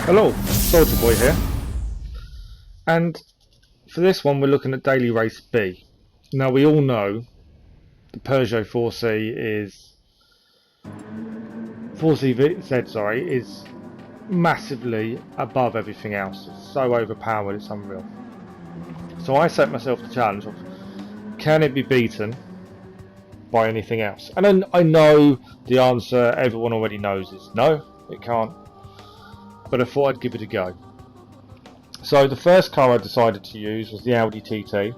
Hello, Soldier Boy here, and for this one we're looking at Daily Race B. Now we all know the Peugeot 4CZ is massively above everything else. It's so overpowered, it's unreal. So I set myself the challenge of, can it be beaten by anything else? And then I know the answer everyone already knows is no, it can't. But I thought I'd give it a go. So the first car I decided to use was the Audi TT.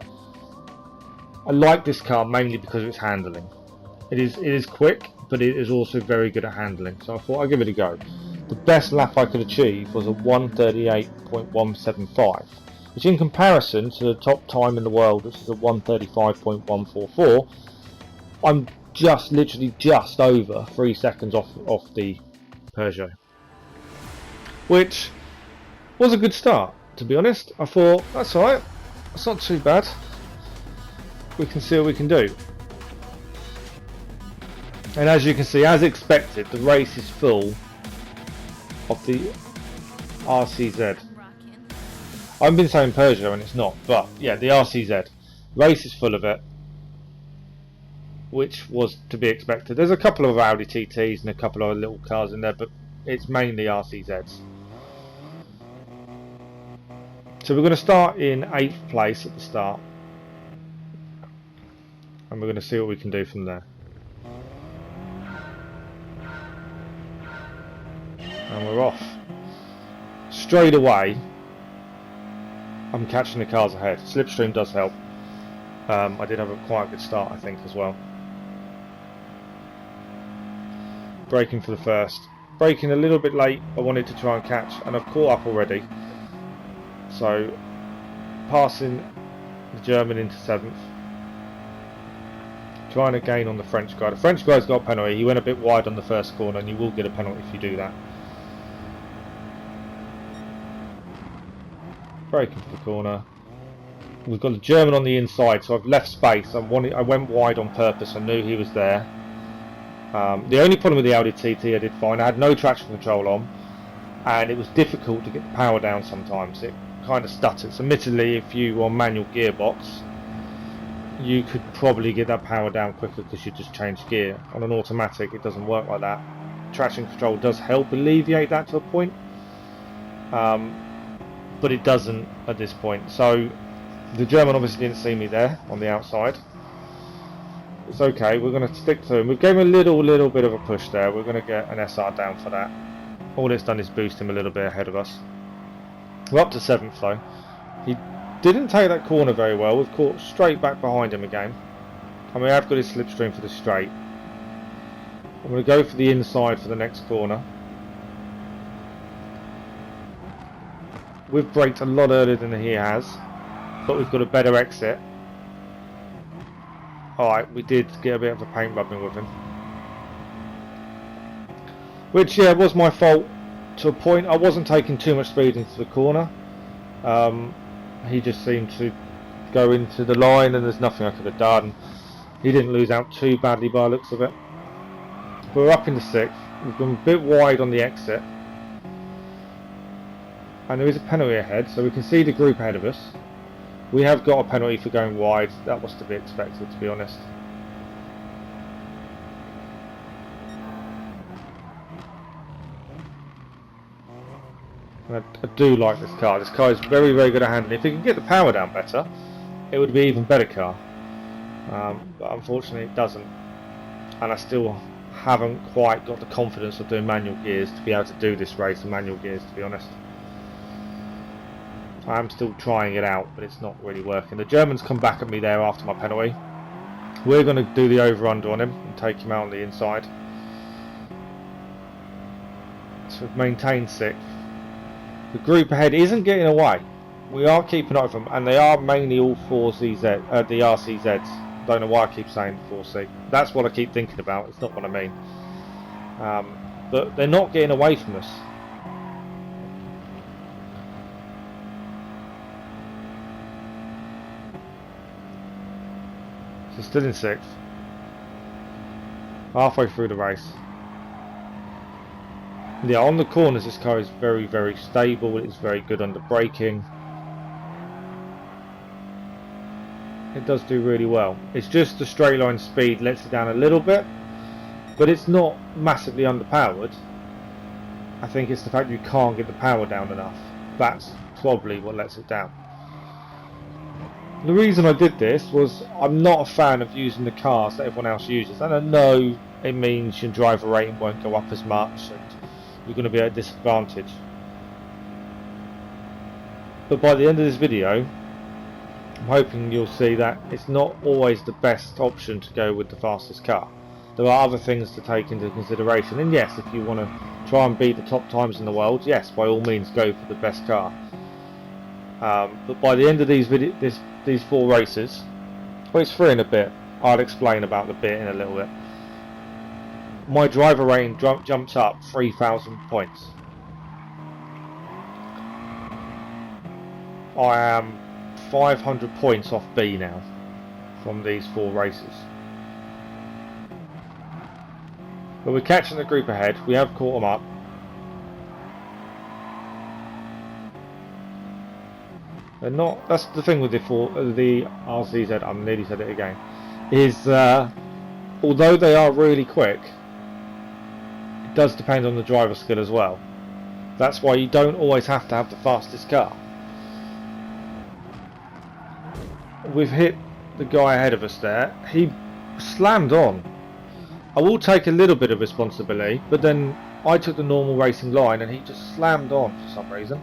I like this car mainly because of its handling. It is quick, but it is also very good at handling. So I thought I'd give it a go. The best lap I could achieve was a 1:38.175, which in comparison to the top time in the world, which is a 1:35.144, I'm literally just over 3 seconds off the Peugeot. Which was a good start, to be honest. I thought, that's alright, that's not too bad. We can see what we can do. And as you can see, as expected, the race is full of the RCZ. I've been saying Peugeot and it's not, but yeah, the RCZ. Race is full of it, which was to be expected. There's a couple of Audi TTs and a couple of little cars in there, but it's mainly RCZs. So we're going to start in 8th place at the start, and we're going to see what we can do from there. And we're off. Straight away, I'm catching the cars ahead. Slipstream does help. I did have quite a good start, I think, as well. Braking for the first. Braking a little bit late. I wanted to try and catch, and I've caught up already. So, passing the German into 7th. Trying to gain on the French guy. The French guy's got a penalty. He went a bit wide on the first corner, and you will get a penalty if you do that. Braking for the corner. We've got the German on the inside, so I've left space. I went wide on purpose. I knew he was there. The only problem with the Audi TT I did find, I had no traction control on, and it was difficult to get the power down sometimes. It kind of stutters. Admittedly, if you were on manual gearbox, you could probably get that power down quicker because you just change gear. On an automatic, it doesn't work like that. Traction control does help alleviate that to a point, but it doesn't at this point. So the German obviously didn't see me there on the outside. It's okay, we're going to stick to him. We gave him a little bit of a push there. We're going to get an SR down for that. All it's done is boost him a little bit ahead of us. We're up to 7th though. He didn't take that corner very well. We've caught straight back behind him again. And we have got his slipstream for the straight. I'm going to go for the inside for the next corner. We've braked a lot earlier than he has, but we've got a better exit. Alright, we did get a bit of a paint rubbing with him. Which, yeah, was my fault to a point. I wasn't taking too much speed into the corner. He just seemed to go into the line and there's nothing I could have done. He didn't lose out too badly by the looks of it. We're up in the 6th. We've gone a bit wide on the exit. And there is a penalty ahead, so we can see the group ahead of us. We have got a penalty for going wide. That was to be expected, to be honest. And I do like this car. This car is very, very good at handling. If it could get the power down better, it would be an even better car. But unfortunately it doesn't. And I still haven't quite got the confidence of doing manual gears to be able to do this race in manual gears, to be honest. I am still trying it out, but it's not really working. The Germans come back at me there after my penalty. We're going to do the over-under on him and take him out on the inside. So we've maintained 6th. The group ahead isn't getting away. We are keeping up with them, and they are mainly all the RCZs. Don't know why I keep saying 4C. That's what I keep thinking about. It's not what I mean. But they're not getting away from us. So still in 6th. Halfway through the race. Yeah, on the corners this car is very, very stable. It's very good under braking. It does do really well. It's just the straight line speed lets it down a little bit, but it's not massively underpowered. I think it's the fact you can't get the power down enough. That's probably what lets it down. The reason I did this was I'm not a fan of using the cars that everyone else uses, and I know it means your driver rating won't go up as much and you're going to be at a disadvantage. But by the end of this video, I'm hoping you'll see that it's not always the best option to go with the fastest car. There are other things to take into consideration, and yes, if you want to try and beat the top times in the world, yes, by all means go for the best car. But by the end of these 4 races, well, it's 3 and a bit, I'll explain about the bit in a little bit. My driver rating jumps up 3,000 points. I am 500 points off B now from these 4 races. But we're catching the group ahead. We have caught them up. They're not. That's the thing with the RCZ. I nearly said it again. Is although they are really quick, it does depend on the driver skill as well. That's why you don't always have to have the fastest car. We've hit the guy ahead of us there. He slammed on. I will take a little bit of responsibility, but then I took the normal racing line and he just slammed on for some reason.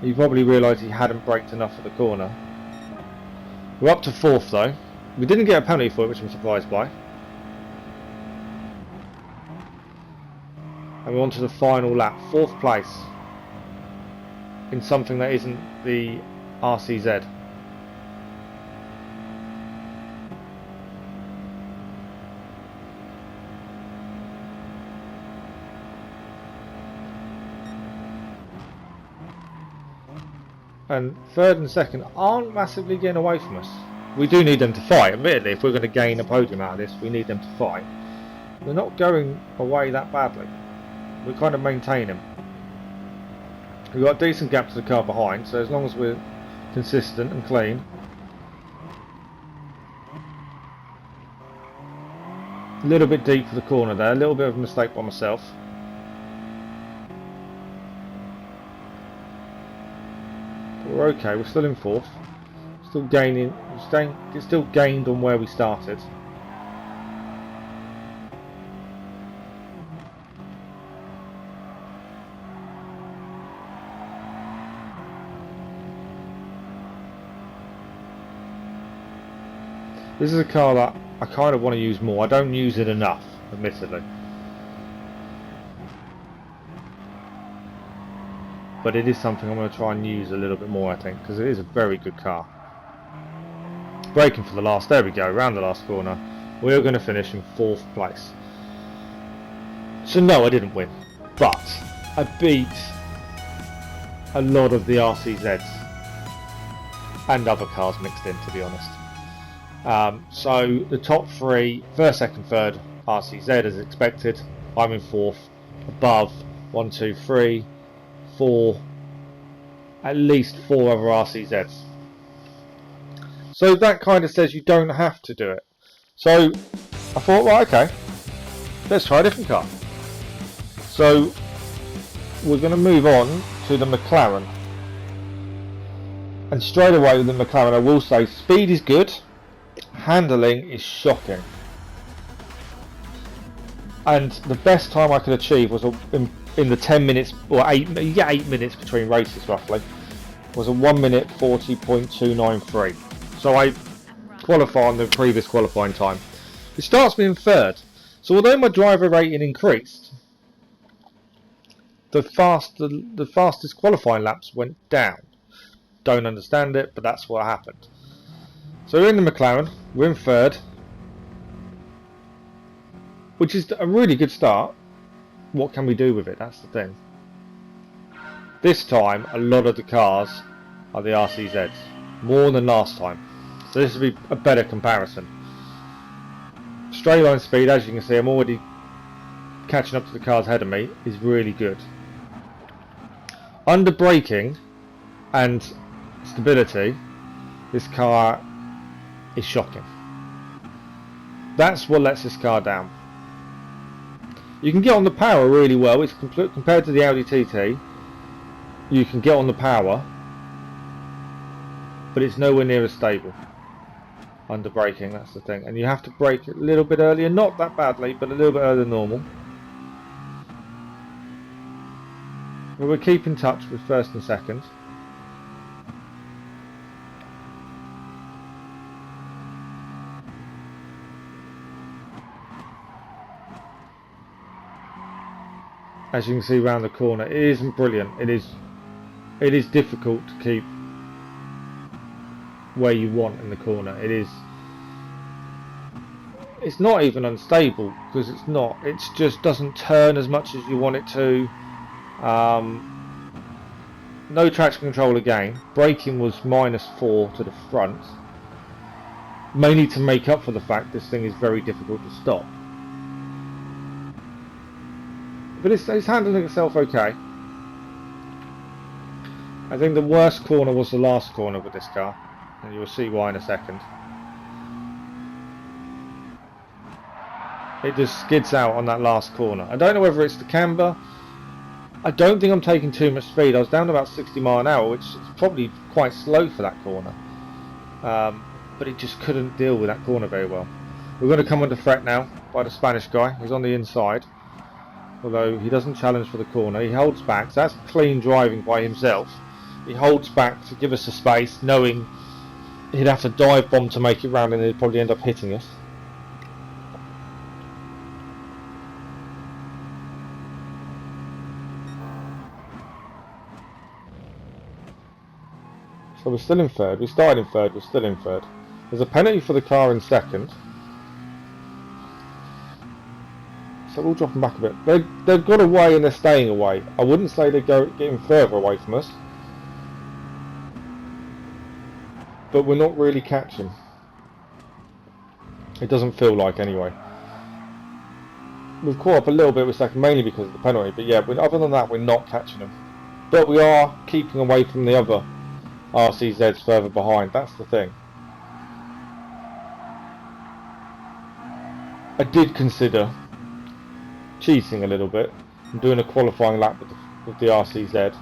He probably realised he hadn't braked enough for the corner. We're up to 4th though. We didn't get a penalty for it, which I'm surprised by. And we're on to the final lap. 4th place in something that isn't the RCZ. And 3rd and 2nd aren't massively getting away from us. We do need them to fight, admittedly. If we're going to gain a podium out of this, we need them to fight. They're not going away that badly. We're kind of maintaining. We've got a decent gap to the car behind, so as long as we're consistent and clean. A little bit deep for the corner there, a little bit of a mistake by myself. We're okay, we're still in 4th. Still gaining, it's still gained on where we started. This is a car that I kind of want to use more. I don't use it enough, admittedly. But it is something I'm going to try and use a little bit more, I think, because it is a very good car. Braking for the last, there we go, around the last corner. We're going to finish in 4th place. So no, I didn't win, but I beat a lot of the RCZs and other cars mixed in, to be honest. So the top 3, 1st, 2nd, 3rd, RCZ as expected. I'm in 4th, above 1, 2, 3, 4, at least 4 other RCZs. So that kind of says you don't have to do it. So I thought, right, okay, let's try a different car. So we're going to move on to the McLaren. And straight away with the McLaren, I will say speed is good, handling is shocking. And the best time I could achieve was in the 10 minutes, or 8 minutes between races roughly, was a 1 minute 40.293. So I qualify on the previous qualifying time. It starts me in 3rd. So although my driver rating increased, the fastest qualifying laps went down. Don't understand it, but that's what happened. So we're in the McLaren, we're in 3rd, which is a really good start. What can we do with it? That's the thing. This time, a lot of the cars are the RCZs, more than last time. So this will be a better comparison. Straight line speed, as you can see, I'm already catching up to the cars ahead of me is really good. Under braking and stability, this car is shocking. That's what lets this car down. You can get on the power really well. It's compared to the Audi TT. You can get on the power, but it's nowhere near as stable under braking. That's the thing, and you have to brake a little bit earlier, not that badly, but a little bit earlier than normal. But we'll keep in touch with first and second. As you can see around the corner, it isn't brilliant. It is difficult to keep where you want in the corner. It's not even unstable, because it's not. It just doesn't turn as much as you want it to. No traction control again. Braking was -4 to the front, mainly to make up for the fact this thing is very difficult to stop. But it's handling itself okay. I think the worst corner was the last corner with this car, and you'll see why in a second. It just skids out on that last corner. I don't know whether it's the camber. I don't think I'm taking too much speed. I was down to about 60 miles an hour, which is probably quite slow for that corner. But it just couldn't deal with that corner very well. We're going to come under threat now by the Spanish guy. He's on the inside. Although he doesn't challenge for the corner, he holds back, so that's clean driving by himself. He holds back to give us a space, knowing he'd have to dive bomb to make it round, and he'd probably end up hitting us. So we're still in third. We started in third, we're still in third. There's a penalty for the car in second. So we'll drop them back a bit. They've got away and they're staying away. I wouldn't say they're getting further away from us, but we're not really catching. It doesn't feel like, anyway. We've caught up a little bit with second, mainly because of the penalty, but yeah, other than that, we're not catching them. But we are keeping away from the other RCZs further behind. That's the thing. I did consider cheating a little bit and doing a qualifying lap with the RCZ,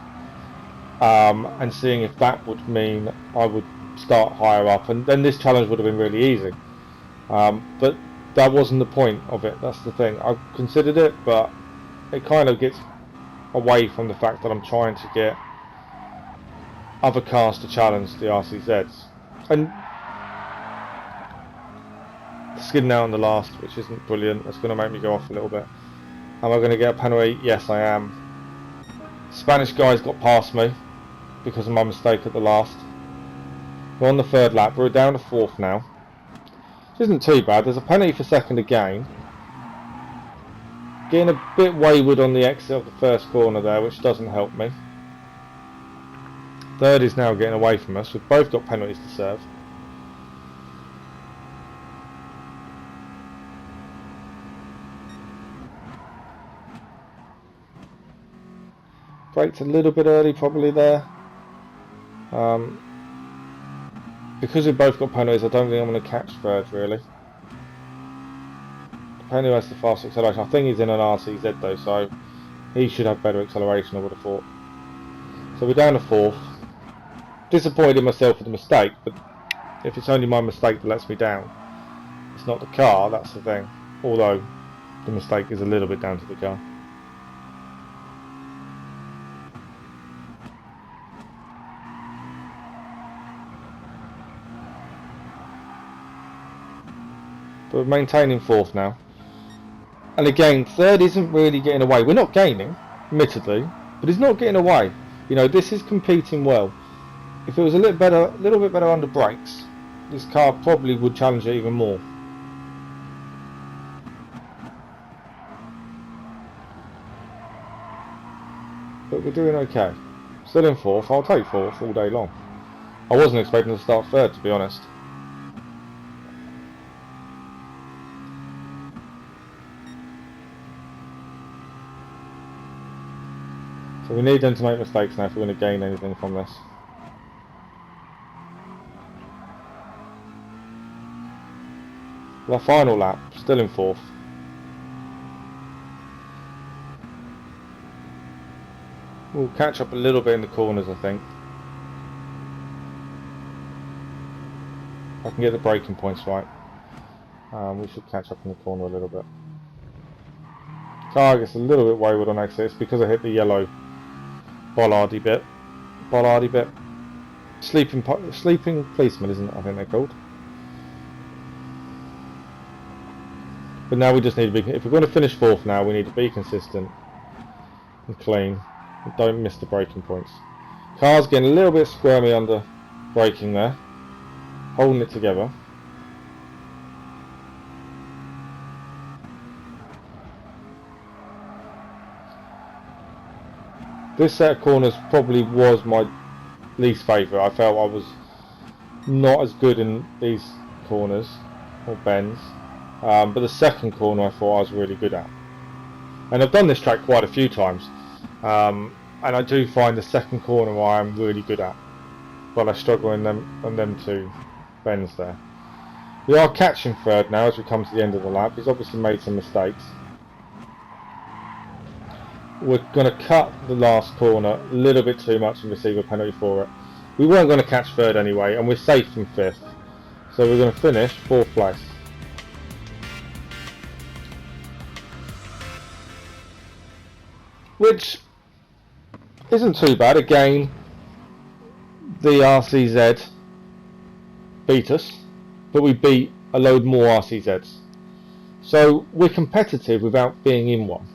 and seeing if that would mean I would start higher up, and then this challenge would have been really easy. But that wasn't the point of it. That's the thing. I considered it, but it kind of gets away from the fact that I'm trying to get other cars to challenge the RCZs. And skidding out on the last, which isn't brilliant. That's going to make me go off a little bit. Am I going to get a penalty? Yes, I am. Spanish guys got past me because of my mistake at the last. We're on the third lap. We're down to fourth now, which isn't too bad. There's a penalty for second again. Getting a bit wayward on the exit of the first corner there, which doesn't help me. Third is now getting away from us. We've both got penalties to serve. Braked a little bit early probably there. Because we've both got penalties, I don't think I'm going to catch third really. Depending who has the fast acceleration. I think he's in an RCZ though, so he should have better acceleration, I would have thought. So we're down to fourth. Disappointed in myself for the mistake, but if it's only my mistake that lets me down, it's not the car, that's the thing. Although the mistake is a little bit down to the car. But we're maintaining fourth now. And again, third isn't really getting away. We're not gaining, admittedly, but it's not getting away. You know, this is competing well. If it was a little bit better under brakes, this car probably would challenge it even more. But we're doing okay. Still in fourth. I'll take fourth all day long. I wasn't expecting to start third, to be honest. So we need them to make mistakes now if we're going to gain anything from this. Our final lap, still in 4th. We'll catch up a little bit in the corners, I think. I can get the braking points right. We should catch up in the corner a little bit. Car gets a little bit wayward on exit. It's because I hit the yellow bollardy bit. Sleeping policeman, isn't it? I think they're called. But now we just need to be. If we're going to finish 4th now, we need to be consistent and clean. And don't miss the braking points. Car's getting a little bit squirmy under braking there, holding it together. This set of corners probably was my least favourite. I felt I was not as good in these corners or bends, but the second corner I thought I was really good at. And I've done this track quite a few times, and I do find the second corner I am really good at, but I struggle in them two bends there. We are catching 3rd now as we come to the end of the lap. He's obviously made some mistakes. We're going to cut the last corner a little bit too much and receive a penalty for it. We weren't going to catch 3rd anyway, and we're safe from 5th. So we're going to finish 4th place. Which isn't too bad. Again, the RCZ beat us, but we beat a load more RCZs. So we're competitive without being in one.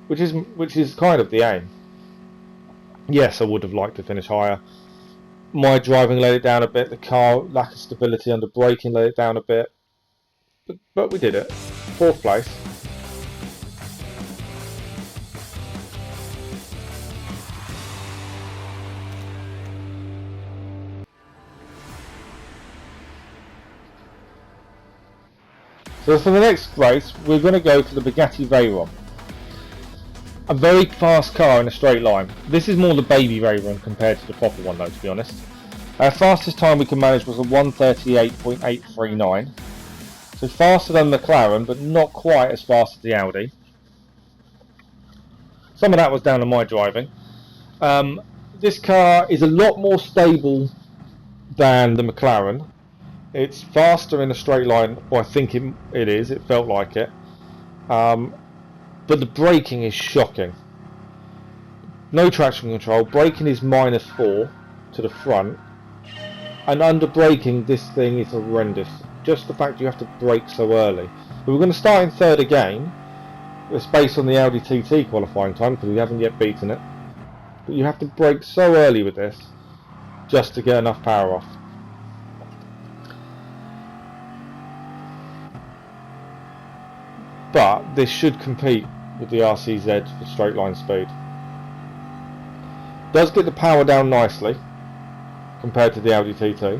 Which is kind of the aim. Yes, I would have liked to finish higher. My driving let it down a bit. The car, lack of stability under braking, let it down a bit. But we did it. 4th place. So for the next race, we're going to go for the Bugatti Veyron. A very fast car in a straight line. This is more the baby Veyron compared to the proper one though, to be honest. Our fastest time we could manage was a 1:38.839. So faster than the McLaren, but not quite as fast as the Audi. Some of that was down to my driving. This car is a lot more stable than the McLaren. It's faster in a straight line, or I think it is, it felt like it. But the braking is shocking. No traction control, braking is -4 to the front, and under braking this thing is horrendous. Just the fact you have to brake so early. But we're going to start in 3rd again. It's based on the Audi TT qualifying time because we haven't yet beaten it. But you have to brake so early with this just to get enough power off. But this should compete with the RCZ for straight line speed. Does get the power down nicely compared to the Audi TT.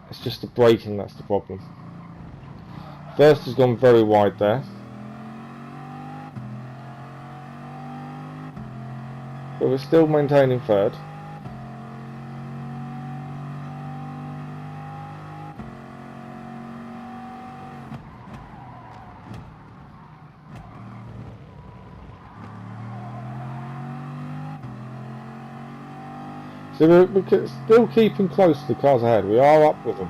It's just the braking that's the problem. First has gone very wide there. But we're still maintaining 3rd. So we're still keeping close to the cars ahead. We are up with them.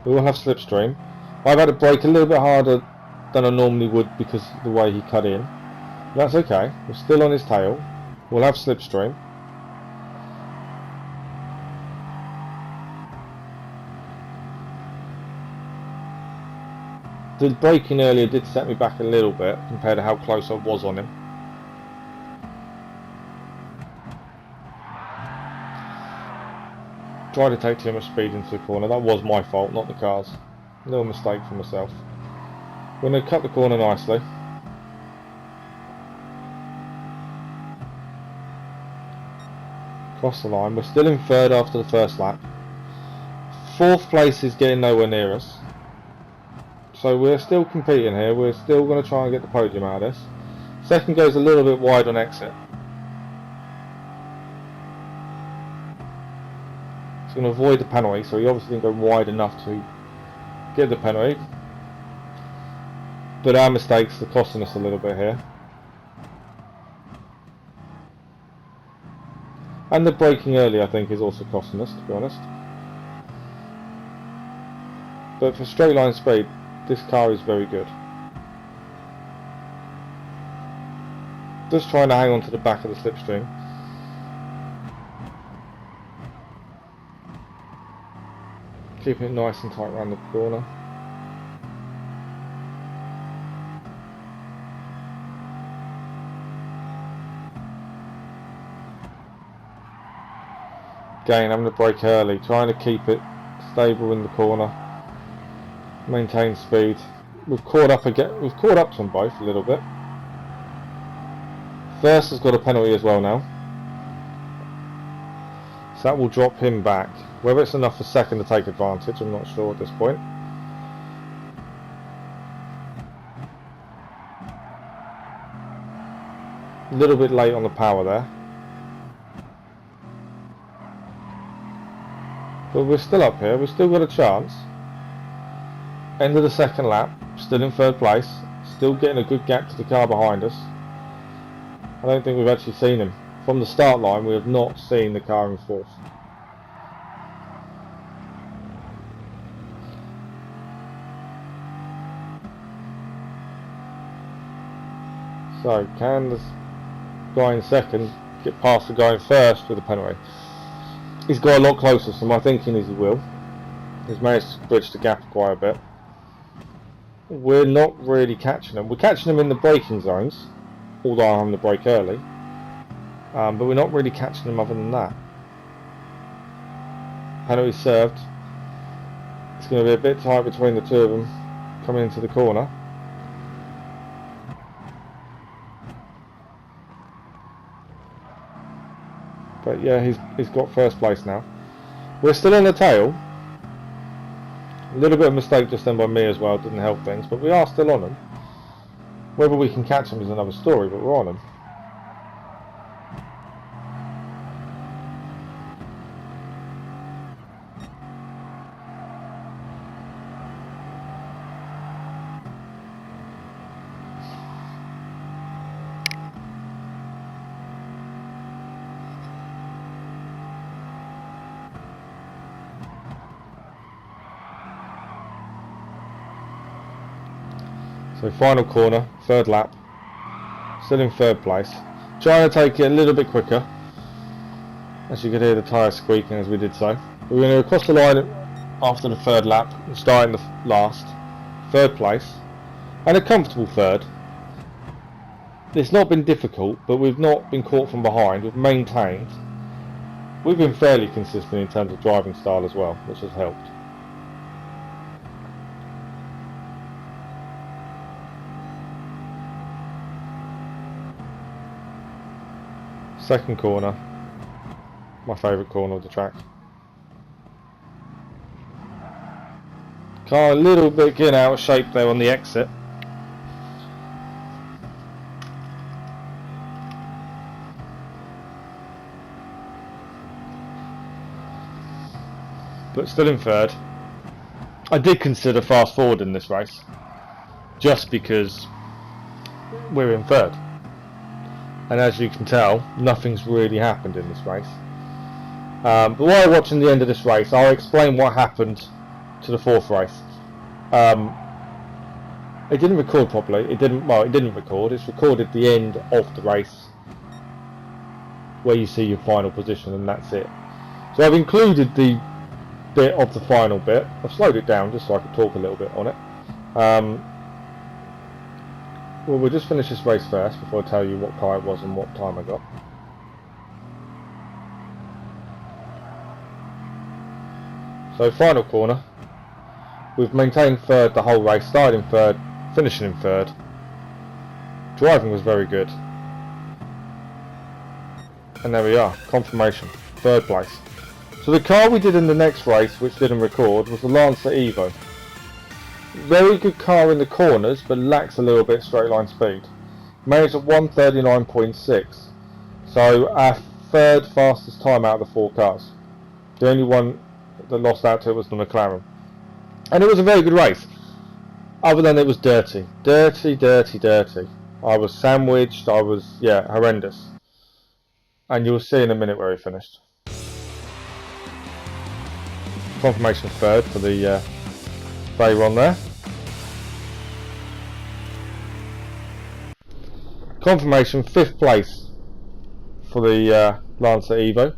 We will have slipstream. I've had to brake a little bit harder than I normally would because of the way he cut in. That's okay. We're still on his tail. We'll have slipstream. The braking earlier did set me back a little bit compared to how close I was on him. Tried to take too much speed into the corner. That was my fault, not the car's. Little mistake for myself. We're going to cut the corner nicely. Cross the line. We're still in 3rd after the first lap. 4th place is getting nowhere near us. So we're still competing here. We're still going to try and get the podium out of this. Second goes a little bit wide on exit. He's going to avoid the penalty, so he obviously didn't go wide enough to get the penalty. But our mistakes are costing us a little bit here. And the braking early, I think, is also costing us, to be honest. But for straight line speed, this car is very good. Just trying to hang on to the back of the slipstream. Keeping it nice and tight around the corner. Again, having to brake early, trying to keep it stable in the corner, maintain speed. We've caught up again. We've caught up to them both a little bit. First has got a penalty as well now, so that will drop him back. Whether it's enough for second to take advantage, I'm not sure at this point. A little bit late on the power there. But we're still up here, we've still got a chance. End of the second lap, still in third place, still getting a good gap to the car behind us. I don't think we've actually seen him. From the start line, we have not seen the car in fourth. So, can the guy in second get past the guy in first with a penalty? He's got a lot closer, so my thinking is he will. He's managed to bridge the gap quite a bit. We're not really catching him. We're catching him in the braking zones, although I'm having to brake early. But we're not really catching him other than that. Penalty served. It's going to be a bit tight between the two of them coming into the corner. But yeah, he's got first place now. We're still on the tail. A little bit of mistake just done by me as well, didn't help things, but we are still on them. Whether we can catch them is another story, but we're on them. So final corner, third lap, still in third place. Trying to take it a little bit quicker. As you could hear the tyres squeaking as we did so. We're going to cross the line after the third lap, starting the last. Third place, and a comfortable third. It's not been difficult, but we've not been caught from behind, we've maintained. We've been fairly consistent in terms of driving style as well, which has helped. Second corner, my favourite corner of the track. Car a little bit getting out of shape there on the exit. But still in third. I did consider fast forward in this race, just because we're in third. And as you can tell, nothing's really happened in this race. But while watching the end of this race, I'll explain what happened to the fourth race. It didn't record properly. It didn't record. It's recorded the end of the race, where you see your final position, and that's it. So I've included the bit of the final bit. I've slowed it down just so I could talk a little bit on it. Well, we'll just finish this race first before I tell you what car it was and what time I got. So final corner. We've maintained third the whole race, started in third, finishing in third. Driving was very good. And there we are, confirmation, third place. So the car we did in the next race, which didn't record, was the Lancer Evo. Very good car in the corners, but lacks a little bit straight line speed. Managed at 139.6, so our third fastest time out of the 4 cars. The only one that lost out to it was the McLaren, and it was a very good race. Other than it was dirty. I was sandwiched. I was horrendous, and you'll see in a minute where he finished. Confirmation third for the Veyron there. Confirmation 5th place for the Lancer Evo.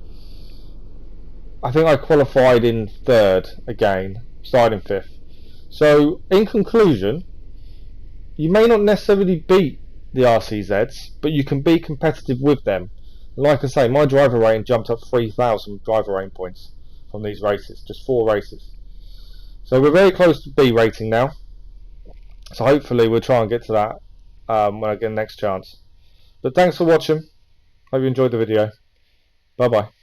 I think I qualified in 3rd again, starting 5th. So in conclusion, you may not necessarily beat the RCZs, but you can be competitive with them. Like I say, my driver rating jumped up 3,000 driver rating points from these races, just 4 races. So we're very close to B rating now. So hopefully we'll try and get to that when I get the next chance. But thanks for watching. Hope you enjoyed the video. Bye bye.